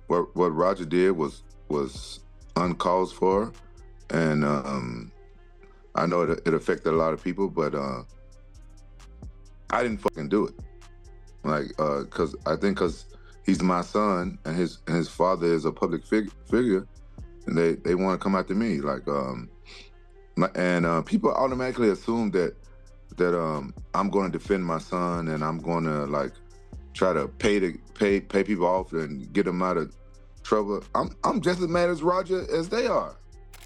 what Roger did was uncalled for, and I know it affected a lot of people, but I didn't fucking do it. Like, cause he's my son, and his father is a public figure, and they want to come after me. Like, and people automatically assume that I'm going to defend my son, and I'm going to like try to pay people off and get them out of trouble. I'm just as mad as Roger as they are.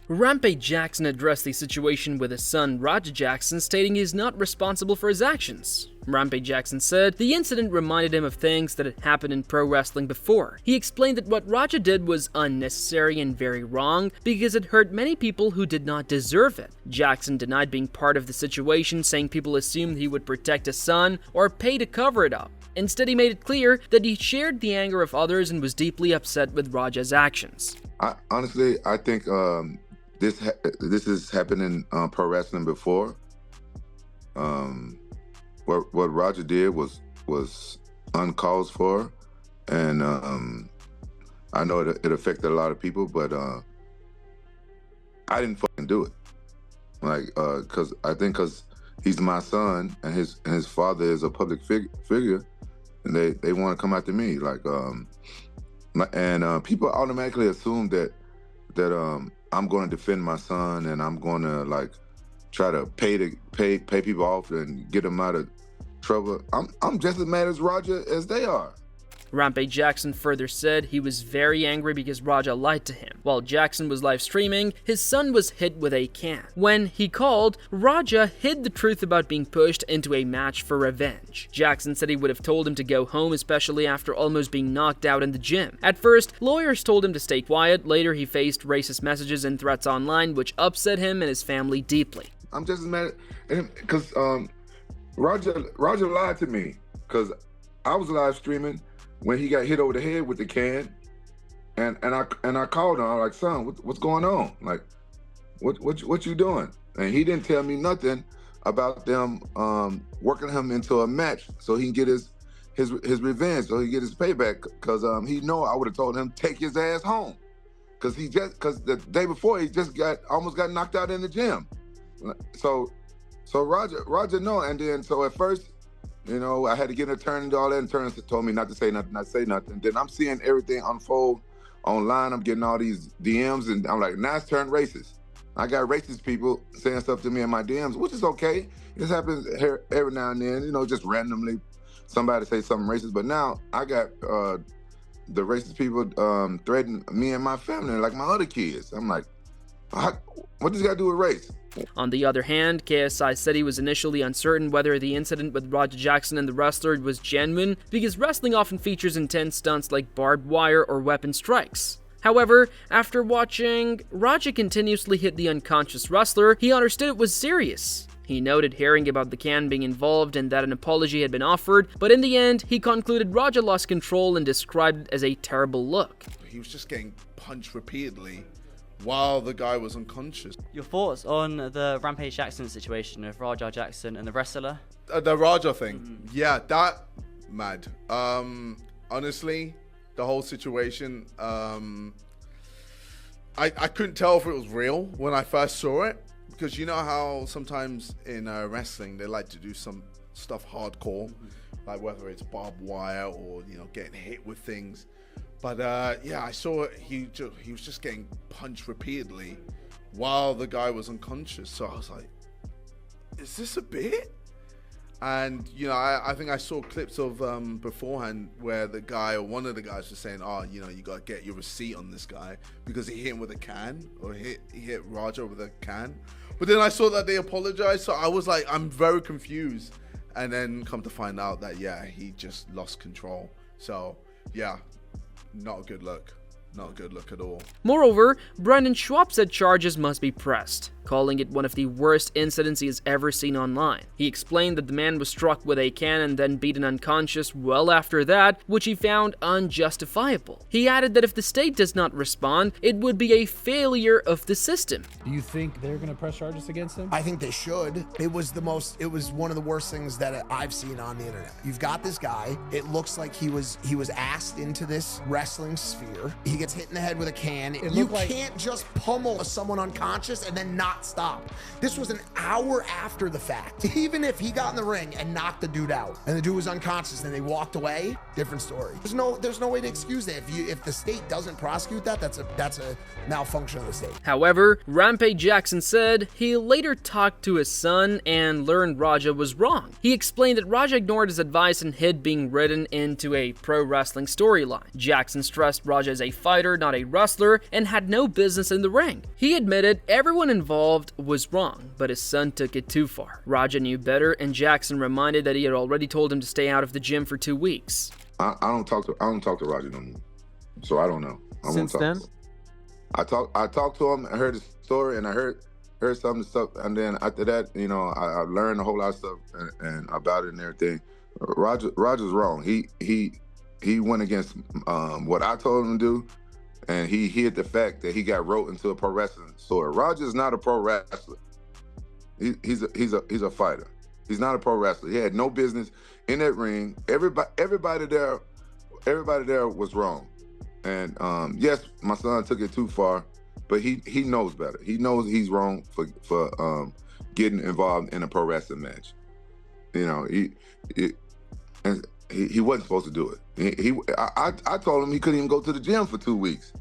Rampage Jackson addressed the situation with his son Roger Jackson, stating he is not responsible for his actions. Rampage Jackson said the incident reminded him of things that had happened in pro wrestling before. He explained that what Roger did was unnecessary and very wrong because it hurt many people who did not deserve it. Jackson denied being part of the situation, saying people assumed he would protect his son or pay to cover it up. Instead, he made it clear that he shared the anger of others and was deeply upset with Roger's actions. Honestly, I think this has happened in pro wrestling before. What Roger did was uncalled for, and I know it affected a lot of people, but I didn't fucking do it. Like, cause he's my son, and his father is a public figure, and they want to come after me. Like, and people automatically assume that I'm going to defend my son, and I'm going to like try to pay people off and get them out of trouble. I'm just as mad as Roger as they are. Rampage Jackson further said he was very angry because Roger lied to him. While Jackson was live streaming, his son was hit with a can. When he called, Roger hid the truth about being pushed into a match for revenge. Jackson said he would have told him to go home, especially after almost being knocked out in the gym. At first, lawyers told him to stay quiet. Later, he faced racist messages and threats online, which upset him and his family deeply. I'm just as mad at him because Roger lied to me, because I was live streaming when he got hit over the head with the can, and I called him. I was like, son, what's going on? Like, what you doing? And he didn't tell me nothing about them working him into a match so he can get his revenge, so he can get his payback. Because he know I would have told him take his ass home, because the day before he just almost got knocked out in the gym. So Roger know, and then so at first, you know, I had to get an attorney and all that, and the attorney told me not to say nothing. Then I'm seeing everything unfold online. I'm getting all these DMs, and I'm like, now it's turned racist. I got racist people saying stuff to me in my DMs, which is okay. This happens here every now and then, you know, just randomly somebody say something racist. But now I got the racist people threatening me and my family, like my other kids. I'm like, what does that got to do with race? On the other hand, KSI said he was initially uncertain whether the incident with Roger Jackson and the wrestler was genuine, because wrestling often features intense stunts like barbed wire or weapon strikes. However, after watching Roger continuously hit the unconscious wrestler, he understood it was serious. He noted hearing about the can being involved and that an apology had been offered, but in the end, he concluded Roger lost control and described it as a terrible look. He was just getting punched repeatedly while the guy was unconscious. Your thoughts on the Rampage Jackson situation of Raja Jackson and the wrestler? The Raja thing. Yeah, that mad. Honestly, the whole situation, I couldn't tell if it was real when I first saw it, because you know how sometimes in wrestling they like to do some stuff hardcore, like whether it's barbed wire or, you know, getting hit with things. But yeah, I saw it. He was just getting punched repeatedly while the guy was unconscious. So I was like, is this a bit? And, you know, I think I saw clips of beforehand where the guy, or one of the guys, was saying, oh, you know, you got to get your receipt on this guy because he hit him with a can, or he hit Roger with a can. But then I saw that they apologized. So I was like, I'm very confused. And then come to find out that, yeah, he just lost control. So, yeah. Not a good look. not a good look at all. Moreover, Brendan Schwab said charges must be pressed, calling it one of the worst incidents he has ever seen online. He explained that the man was struck with a can and then beaten unconscious well after that, which he found unjustifiable. He added that if the state does not respond, it would be a failure of the system. Do you think they're going to press charges against him? I think they should. It was one of the worst things that I've seen on the internet. You've got this guy. It looks like he was asked into this wrestling sphere. He gets hit in the head with a can. You can't just pummel someone unconscious and then not stop. This was an hour after the fact. Even if he got in the ring and knocked the dude out and the dude was unconscious and they walked away, different story. There's no way to excuse that. If the state doesn't prosecute that, that's a malfunction of the state. However, Rampage Jackson said he later talked to his son and learned Raja was wrong. He explained that Raja ignored his advice and hid being written into a pro wrestling storyline. Jackson stressed Raja is a fighter, not a wrestler, and had no business in the ring. He admitted everyone involved was wrong, but his son took it too far. Raja knew better, and Jackson reminded that he had already told him to stay out of the gym for 2 weeks. I don't talk to Raja no more, so I don't know. Since then, I talked to him. I heard his story, and I heard some of the stuff, and then after that, I learned a whole lot of stuff and about it and everything. Roger's wrong. He went against what I told him to do, and he hid the fact that he got wrote into a pro wrestling story. Roger's not a pro wrestler. He's a fighter. He's not a pro wrestler. He had no business in that ring. Everybody there was wrong. And yes, my son took it too far, but he knows better. He knows he's wrong for getting involved in a pro wrestling match. He wasn't supposed to do it. I told him he couldn't even go to the gym for 2 weeks.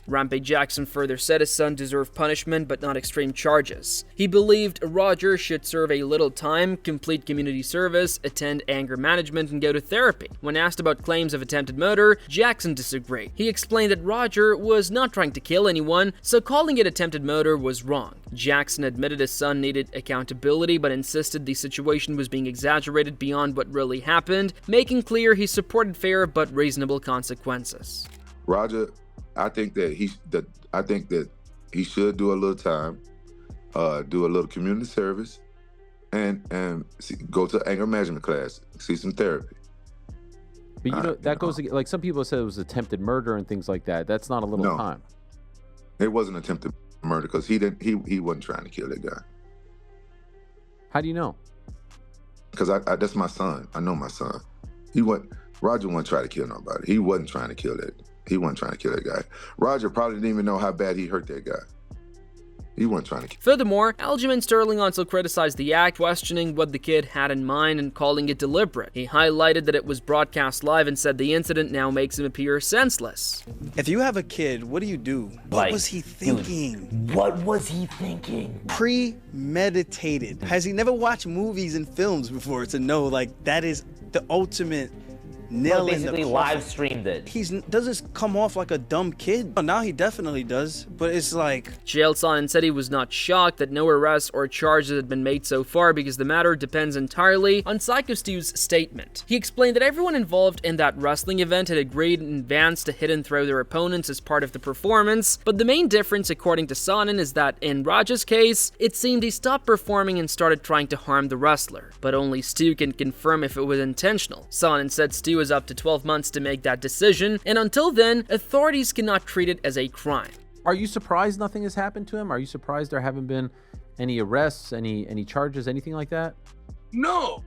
Rampage Jackson further said his son deserved punishment but not extreme charges. He believed Roger should serve a little time, complete community service, attend anger management, and go to therapy. When asked about claims of attempted murder, Jackson disagreed. He explained that Roger was not trying to kill anyone, so calling it attempted murder was wrong. Jackson admitted his son needed accountability but insisted the situation was being exaggerated beyond what really happened, making clear he supported fair but reasonable consequences. Roger, I think that he should do a little time, do a little community service, and go to anger management class, see some therapy. But that goes like some people said it was attempted murder and things like that. That's not a little time. It wasn't attempted murder because he wasn't trying to kill that guy. How do you know? Because that's my son. I know my son. Roger wasn't trying to kill nobody. He wasn't trying to kill that. He wasn't trying to kill that guy. Roger probably didn't even know how bad he hurt that guy. He wasn't trying to kill. Furthermore, Aljamain Sterling also criticized the act, questioning what the kid had in mind and calling it deliberate. He highlighted that it was broadcast live and said the incident now makes him appear senseless. If you have a kid, what do? What was he thinking? What was he thinking? Premeditated. Has he never watched movies and films before to know that is the ultimate nail in the basically live streamed it. He doesn't come off like a dumb kid. Now he definitely does, but it's like... Chael Sonnen said he was not shocked that no arrests or charges had been made so far because the matter depends entirely on Psycho Stu's statement. He explained that everyone involved in that wrestling event had agreed in advance to hit and throw their opponents as part of the performance, but the main difference, according to Sonnen, is that in Raja's case, it seemed he stopped performing and started trying to harm the wrestler, but only Stu can confirm if it was intentional. Sonnen said Stu is up to 12 months to make that decision, and until then, authorities cannot treat it as a crime. Are you surprised nothing has happened to him? Are you surprised there haven't been any arrests, any charges, anything like that? No.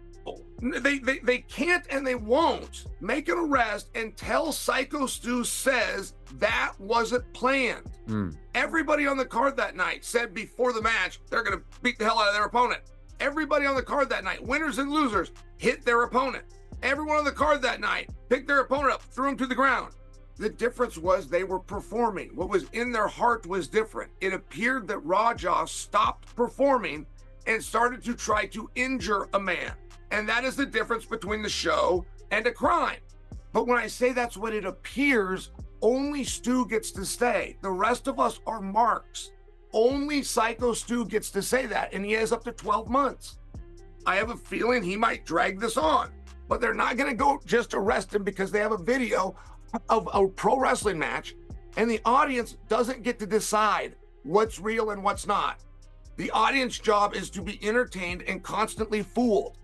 They can't and they won't make an arrest until Psycho Stu says that wasn't planned. Everybody on the card that night said before the match they're going to beat the hell out of their opponent. Everybody on the card that night, winners and losers, hit their opponent. Everyone on the card that night picked their opponent up, threw him to the ground. The difference was they were performing. What was in their heart was different. It appeared that Raja stopped performing and started to try to injure a man. And that is the difference between the show and a crime. But when I say that's what it appears, only Stu gets to stay. The rest of us are marks. Only Psycho Stu gets to say that, and he has up to 12 months. I have a feeling he might drag this on. But they're not going to go just arrest him because they have a video of a pro wrestling match, and the audience doesn't get to decide what's real and what's not. The audience job is to be entertained and constantly fooled.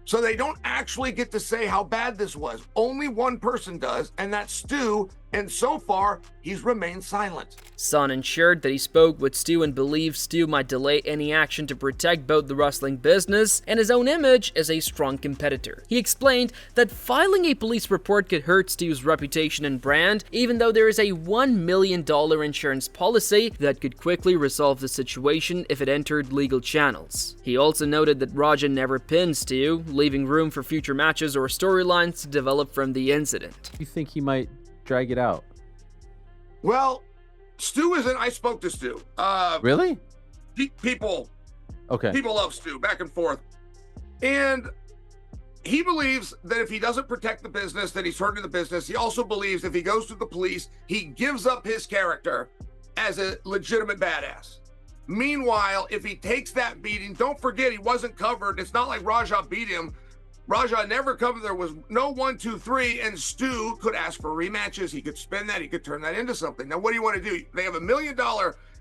So they don't actually get to say how bad this was. Only one person does, and that's Stu, and so far, he's remained silent. Son ensured that he spoke with Stu and believed Stu might delay any action to protect both the wrestling business and his own image as a strong competitor. He explained that filing a police report could hurt Stu's reputation and brand, even though there is a $1 million insurance policy that could quickly resolve the situation if it entered legal channels. He also noted that Raja never pinned Stu, leaving room for future matches or storylines to develop from the incident. You think he might drag it out? Well, Stu isn't. I spoke to Stu. Really? People Okay. People love Stu, back and forth. And he believes that if he doesn't protect the business, that he's hurting the business. He also believes if he goes to the police, he gives up his character as a legitimate badass. Meanwhile, if he takes that beating, don't forget he wasn't covered. It's not like Raja beat him. Raja never covered. There was no 1, 2, 3, and Stu could ask for rematches. He could spend that. He could turn that into something. Now, what do you want to do? They have $1 million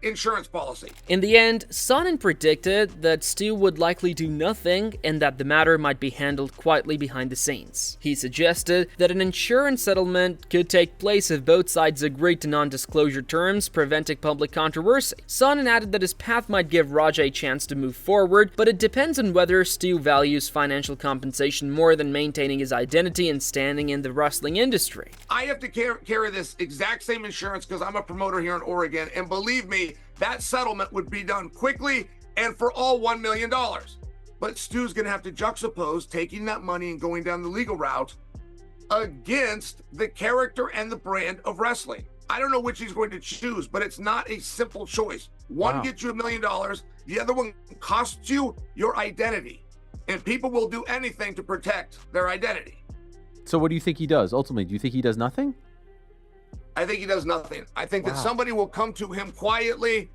insurance policy. In the end, Sonnen predicted that Stu would likely do nothing and that the matter might be handled quietly behind the scenes. He suggested that an insurance settlement could take place if both sides agreed to non-disclosure terms, preventing public controversy. Sonnen added that his path might give Raja a chance to move forward, but it depends on whether Stu values financial compensation more than maintaining his identity and standing in the wrestling industry. I have to carry this exact same insurance because I'm a promoter here in Oregon, and believe me, that settlement would be done quickly and for all $1 million. But Stu's going to have to juxtapose taking that money and going down the legal route against the character and the brand of wrestling. I don't know which he's going to choose, but it's not a simple choice. One gets you $1 million, the other one costs you your identity. And people will do anything to protect their identity. So what do you think he does? Ultimately, do you think he does nothing? I think he does nothing. I think that somebody will come to him quietly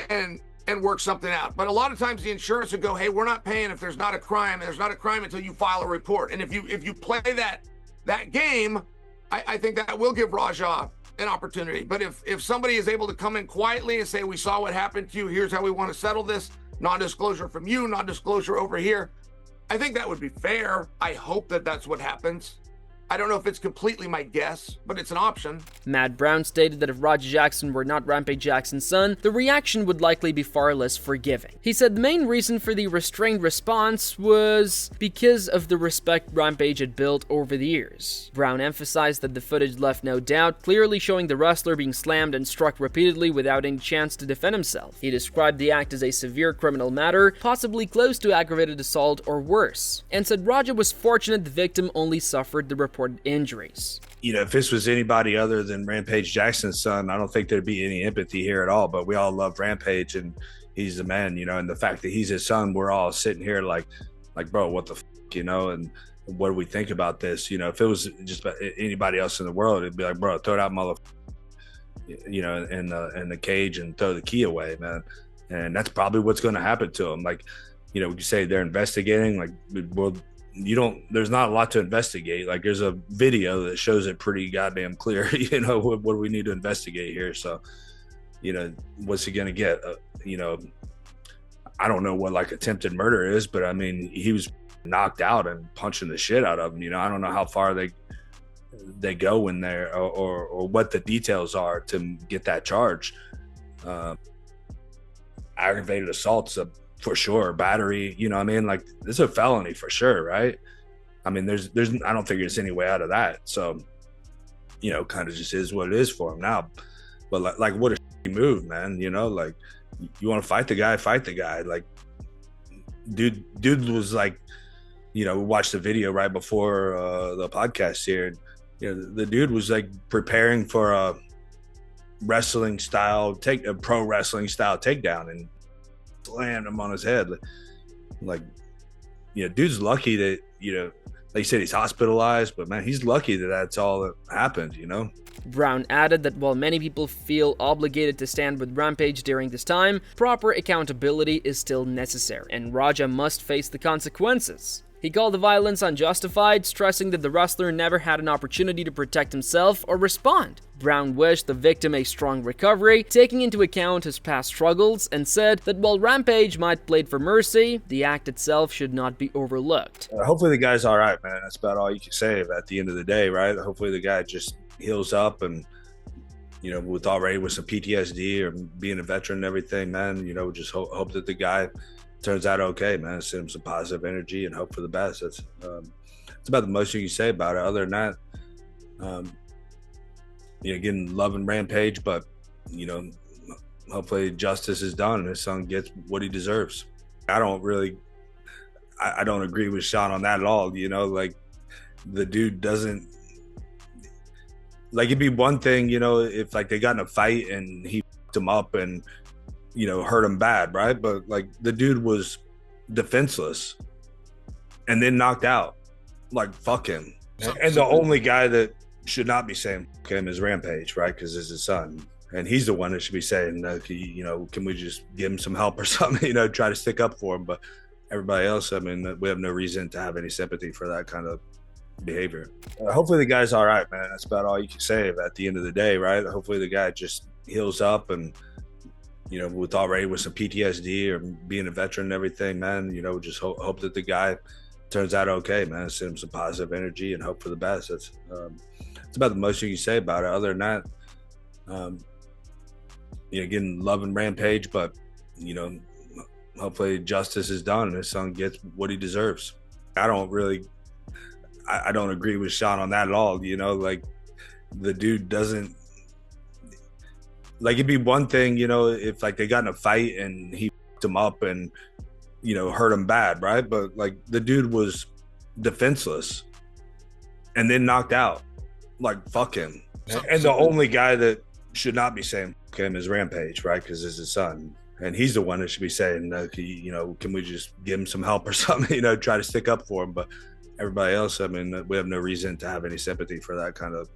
and work something out. But a lot of times the insurance will go, hey, we're not paying if there's not a crime. There's not a crime until you file a report. And if you play that game, I think that will give Raja an opportunity. But if somebody is able to come in quietly and say, we saw what happened to you, here's how we want to settle this, non-disclosure from you, non-disclosure over here, I think that would be fair. I hope that that's what happens. I don't know if it's completely my guess, but it's an option. Matt Brown stated that if Raja Jackson were not Rampage Jackson's son, the reaction would likely be far less forgiving. He said the main reason for the restrained response was because of the respect Rampage had built over the years. Brown emphasized that the footage left no doubt, clearly showing the wrestler being slammed and struck repeatedly without any chance to defend himself. He described the act as a severe criminal matter, possibly close to aggravated assault or worse, and said Raja was fortunate the victim only suffered the reported injuries. You know, if this was anybody other than Rampage Jackson's son, I don't think there'd be any empathy here at all. But we all love Rampage, and he's the man, you know. And the fact that he's his son, we're all sitting here like, bro, what the you know? And what do we think about this? You know, if it was just anybody else in the world, it'd be like, bro, throw that you know, in the cage and throw the key away, man. And that's probably what's going to happen to him. Like, you know, you say they're investigating, like, well, there's not a lot to investigate. Like, there's a video that shows it pretty goddamn clear, you know, what do we need to investigate here? So, you know, what's he going to get? You know, I don't know what like attempted murder is, but I mean, he was knocked out and punching the shit out of him. You know, I don't know how far they go in there or what the details are to get that charge. Aggravated assault's for sure, battery, you know what I mean? Like, this is a felony for sure, right? I mean, there's I don't think there's any way out of that. So, you know, kind of just is what it is for him now. But like what a move, man, you know, like, you want to fight the guy. Like, dude was like, you know, we watched the video right before the podcast here. And, you know, the dude was like preparing for a pro wrestling style takedown and slammed him on his head. Like, you know, dude's lucky that, you know, like you said, he's hospitalized, but man, he's lucky that that's all that happened, you know? Brown added that while many people feel obligated to stand with Rampage during this time, proper accountability is still necessary, and Raja must face the consequences. He called the violence unjustified, stressing that the wrestler never had an opportunity to protect himself or respond. Brown wished the victim a strong recovery, taking into account his past struggles, and said that while Rampage might plead for mercy, the act itself should not be overlooked. Hopefully the guy's all right, man. That's about all you can say at the end of the day, right? Hopefully the guy just heals up and, with some PTSD or being a veteran and everything, man, just hope that the guy turns out okay, man. Send him some positive energy and hope for the best. That's about the most you can say about it. Other than that, again, loving Rampage, but, hopefully justice is done and his son gets what he deserves. I don't agree with Sean on that at all. Like the dude doesn't, like, it'd be one thing, if like they got in a fight and he fucked him up and, hurt him bad, right? But like the dude was defenseless and then knocked out. Like, fuck him. And the only guy that should not be saying fuck him is Rampage, right? Because it's his son. And he's the one that should be saying, can we just give him some help or something, try to stick up for him. But everybody else, I mean, we have no reason to have any sympathy for that kind of behavior. Hopefully the guy's all right, man. That's about all you can say at the end of the day, right? Hopefully the guy just heals up and, with some PTSD or being a veteran and everything, man, just hope that the guy turns out okay, man. Send him some positive energy and hope for the best. That's about the most you can say about it. Other than that, again, loving Rampage, but, hopefully justice is done and his son gets what he deserves. I don't agree with Sean on that at all. Like the dude doesn't, like, it'd be one thing, if like they got in a fight and he fucked him up and, hurt him bad, right? But like the dude was defenseless and then knocked out. Like, fuck him. And the only guy that should not be saying fuck him is Rampage, right? Because it's his son. And he's the one that should be saying, can we just give him some help or something, try to stick up for him. But everybody else, I mean, we have no reason to have any sympathy for that kind of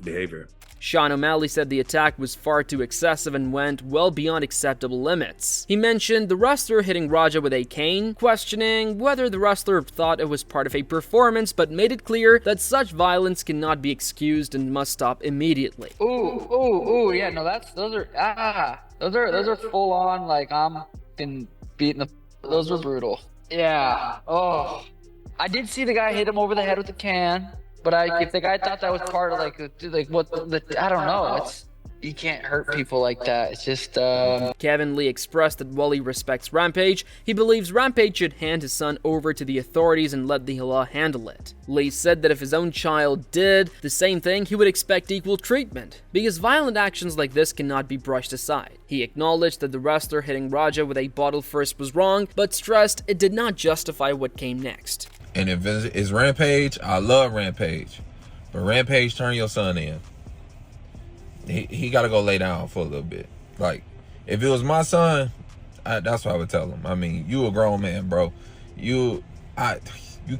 behavior. Sean O'Malley said the attack was far too excessive and went well beyond acceptable limits. He mentioned the wrestler hitting Raja with a cane, questioning whether the wrestler thought it was part of a performance, but made it clear that such violence cannot be excused and must stop immediately. Yeah, no, those are full on, like, I'm been beating those were brutal. Yeah, I did see the guy hit him over the head with the can. But if the guy thought that was part of I don't know. You can't hurt people like that. It's just. Kevin Lee expressed that while he respects Rampage, he believes Rampage should hand his son over to the authorities and let the law handle it. Lee said that if his own child did the same thing, he would expect equal treatment, because violent actions like this cannot be brushed aside. He acknowledged that the wrestler hitting Raja with a bottle first was wrong, but stressed it did not justify what came next. And if it's Rampage, I love Rampage. But Rampage, turn your son in. He got to go lay down for a little bit. Like, if it was my son, that's what I would tell him. I mean, you a grown man, bro. You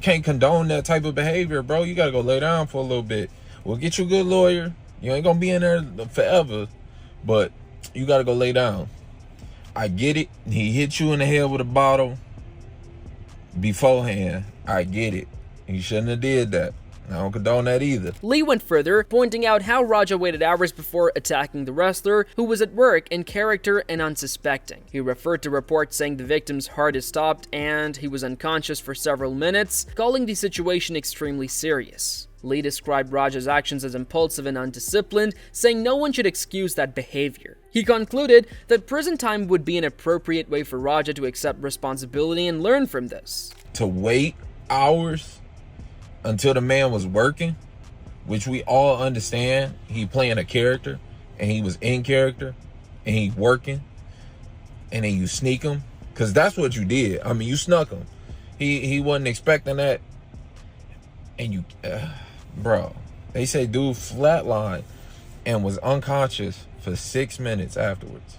can't condone that type of behavior, bro. You got to go lay down for a little bit. We'll get you a good lawyer. You ain't going to be in there forever. But you got to go lay down. I get it. He hit you in the head with a bottle beforehand. I get it. He shouldn't have did that. I don't condone that either. Lee went further, pointing out how Raja waited hours before attacking the wrestler, who was at work, in character and unsuspecting. He referred to reports saying the victim's heart had stopped and he was unconscious for several minutes, calling the situation extremely serious. Lee described Raja's actions as impulsive and undisciplined, saying no one should excuse that behavior. He concluded that prison time would be an appropriate way for Raja to accept responsibility and learn from this. To wait hours until the man was working, which we all understand he playing a character and he was in character and he working, and then you sneak him, because that's what you did. I mean, you snuck him. He wasn't expecting that, and you bro, they say dude flatlined and was unconscious for 6 minutes afterwards.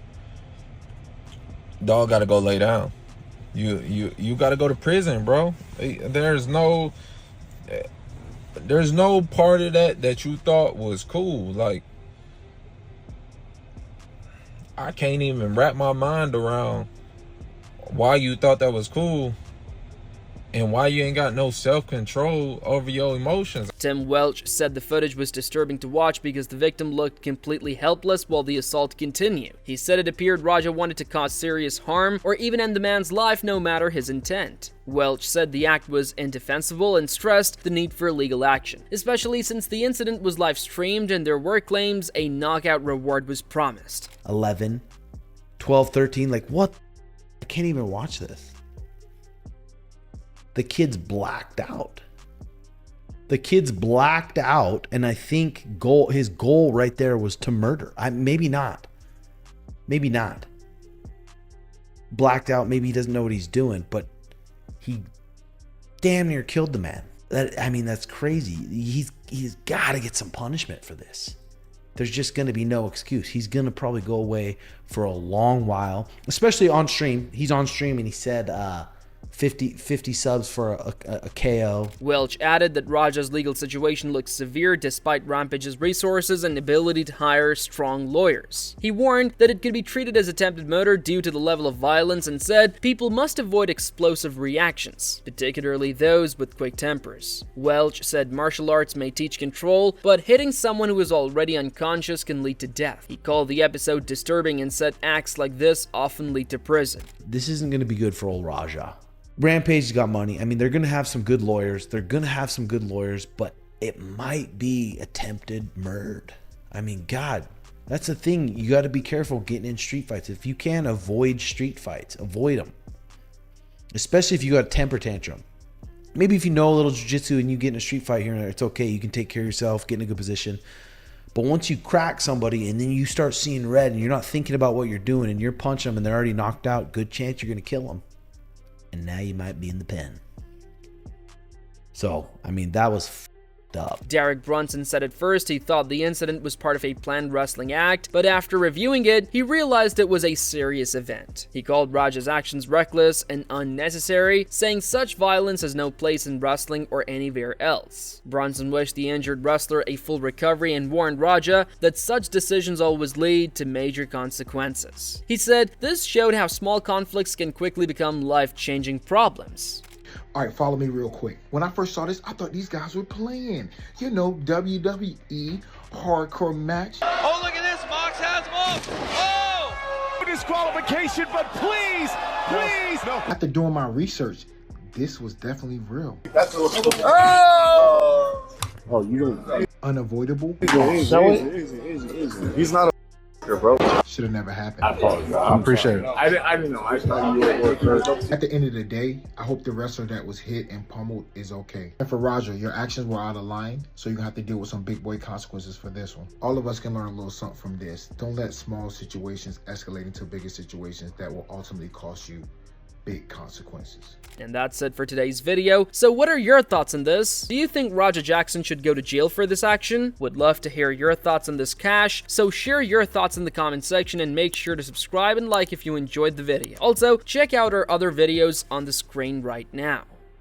Dog gotta go lay down. You gotta go to prison, bro. There's no part of that you thought was cool. Like, I can't even wrap my mind around why you thought that was cool and why you ain't got no self-control over your emotions. Tim Welch said the footage was disturbing to watch because the victim looked completely helpless while the assault continued. He said it appeared Raja wanted to cause serious harm or even end the man's life no matter his intent. Welch said the act was indefensible and stressed the need for legal action, especially since the incident was live-streamed and there were claims a knockout reward was promised. 11, 12, 13, like what? I can't even watch this. The kid's blacked out. The kid's blacked out, and I think his goal right there was to murder. Maybe not. Maybe not. Blacked out, maybe he doesn't know what he's doing, but he damn near killed the man. That's crazy. He's got to get some punishment for this. There's just going to be no excuse. He's going to probably go away for a long while, especially on stream. He's on stream and he said 50 subs for a KO. Welch added that Raja's legal situation looks severe despite Rampage's resources and ability to hire strong lawyers. He warned that it could be treated as attempted murder due to the level of violence and said people must avoid explosive reactions, particularly those with quick tempers. Welch said martial arts may teach control, but hitting someone who is already unconscious can lead to death. He called the episode disturbing and said acts like this often lead to prison. This isn't going to be good for old Raja. Rampage's got money. They're going to have some good lawyers. But it might be attempted murder. God, that's the thing. You got to be careful getting in street fights. If you can avoid street fights, avoid them. Especially if you got a temper tantrum. Maybe if you know a little jiu-jitsu and you get in a street fight here and there, it's okay. You can take care of yourself, get in a good position. But once you crack somebody and then you start seeing red and you're not thinking about what you're doing and you're punching them and they're already knocked out, good chance you're going to kill them. And now you might be in the pen. So, that was f***ed up. Derek Brunson said at first he thought the incident was part of a planned wrestling act, but after reviewing it, he realized it was a serious event. He called Raja's actions reckless and unnecessary, saying such violence has no place in wrestling or anywhere else. Brunson wished the injured wrestler a full recovery and warned Raja that such decisions always lead to major consequences. He said this showed how small conflicts can quickly become life-changing problems. All right, follow me real quick. When I first saw this, I thought these guys were playing. WWE hardcore match. Oh, look at this. Mox has him up. Oh! Disqualification, but please. No. After doing my research, this was definitely real. That's oh! Oh, you don't. Unavoidable. Easy. He's not a bro. Should have never happened. I appreciate it. I didn't know. I thought you were. At the end of the day, I hope the wrestler that was hit and pummeled is okay. And for Raja, your actions were out of line, so you're gonna have to deal with some big boy consequences for this one. All of us can learn a little something from this. Don't let small situations escalate into bigger situations that will ultimately cost you big consequences. And that's it for today's video. So what are your thoughts on this? Do you think Raja Jackson should go to jail for this action? Would love to hear your thoughts on this cash, so share your thoughts in the comment section and make sure to subscribe and like if you enjoyed the video. Also, check out our other videos on the screen right now.